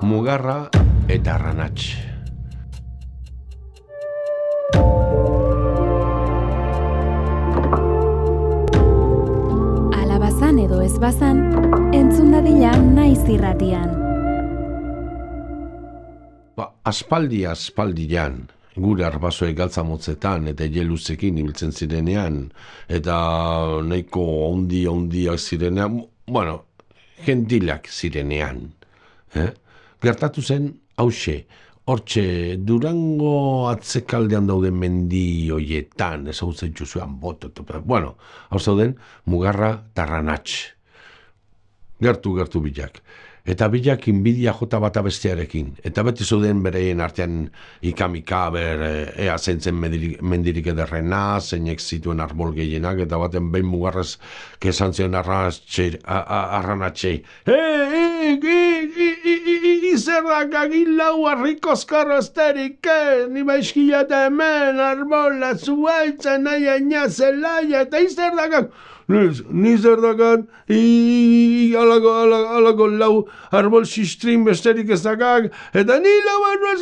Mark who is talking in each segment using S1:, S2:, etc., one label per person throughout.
S1: Mugarra eta Arranatx.
S2: Alabazan edo ez bazan, entzun dadila naiz irratian.
S1: Aspaldian, gure arbasoek galtza motzetan eta jeluzekin ibiltzen zirenean, eta nahiko ondiak zirenean, gentilak zirenean. Gertatu zen, hauxe, hortxe, Durango atzekaldean dauden mendi hoietan, ezagutzen txuzuan, hau zauden, Mugarra eta Arranatx. Gertu bilak. Eta bilak inbidia jota bata bestearekin. Eta beti zeuden bereien artean ikamika, ea zeintzen mendirik ederrena, zeinek zituen arbol gehienak, eta baten behin Mugarrez kesan zion Arranatxei. Izerrak agin lau harrikozkarro esterik, nima iskila eta hemen, arbola, zuaitzen, nahi zelaia, eta izerrak ni zerdakan, alako lau arbol sistrin besterik ez dakak, eta ni lau arbol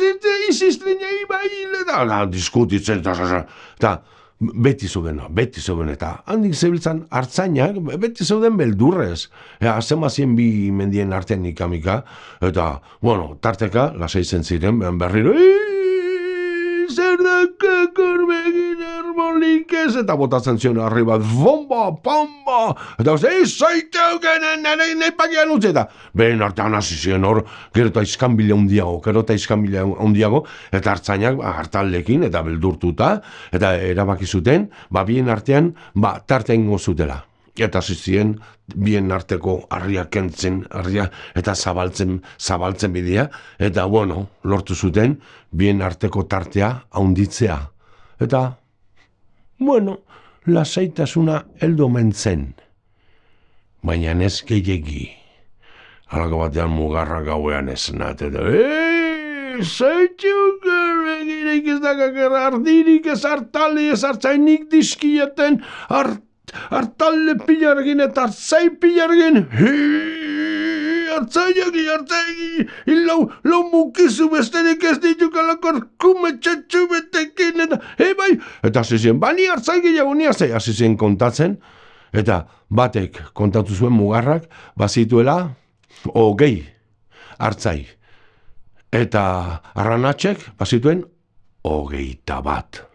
S1: sistrin egin eta diskutitzen, eta beti zeuden, eta handik zebiltzan hartzainak, beti zeuden beldurrez. Azemazien bi mendien artean ikamika, eta, tarteka, lasaitzen ziren, berriro, zerdakak orbegin arbolik ez, eta botatzen zion harri bat, bomba, eta zaiteu genen, nahi pakian utzi, eta behen artean hasi ziren hor, gero eta izkanbila hundiago, eta hartzainak hartaldekin, eta beldurtuta, eta erabaki zuten, bien artean, tarte ingo zutela. Eta zizien, bien arteko harriak kentzen, eta zabaltzen bidea, eta lortu zuten, bien arteko tartea haunditzea. Eta, lasaitasuna heldu omen zen. Baina ez gehiegi. Halako batean Mugarra gauean esnat, eta zaitxuk egirik ez dakakerra, ardirik ez hartali ez hartzainik dizkieten, hartalde pilargin eta hartzai pilargin, hartzaiak, lau mukizu besterik ez dituk alakor kumetxatxu betekin, eta zizien, ni hartzai gehiago, ni zizien kontatzen, eta batek kontatu zuen Mugarrak, bazituela, hogei hartzai, eta Arranatxek bazituen, 21.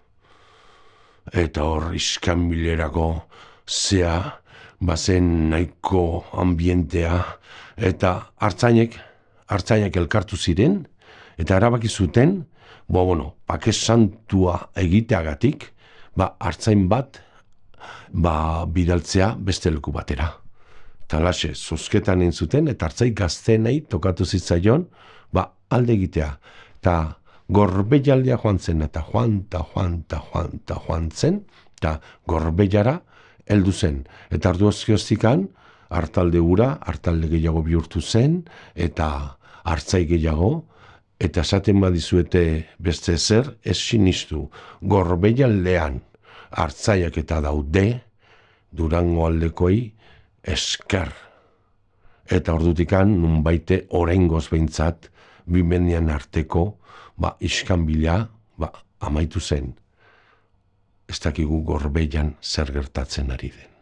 S1: Eta hor iskanbilerako zea, bazen nahiko ambientea, eta hartzainek elkartu ziren, eta erabaki zuten, pake santua egiteagatik, hartzain bat, bidaltzea beste leku batera. Eta laxe, zozketan entzuten, eta hartzai gaztenei tokatu zitzaion, alde egitea. Eta Gorbeialdea joan zen, eta joan zen, eta Gorbeiara heldu zen. Eta arduazkioztikan, hartalde ura, hartalde gehiago bihurtu zen, eta hartzai gehiago, eta esaten badizuete beste zer, ez sinistu. Gorbeialdean hartzaiak eta daude, Durango aldekoi esker. Eta ordutikan, nunbaite oraingoz behintzat, bimendian arteko, iskanbila, amaitu zen. Ez dakigu Gorbeian zer gertatzen ari den.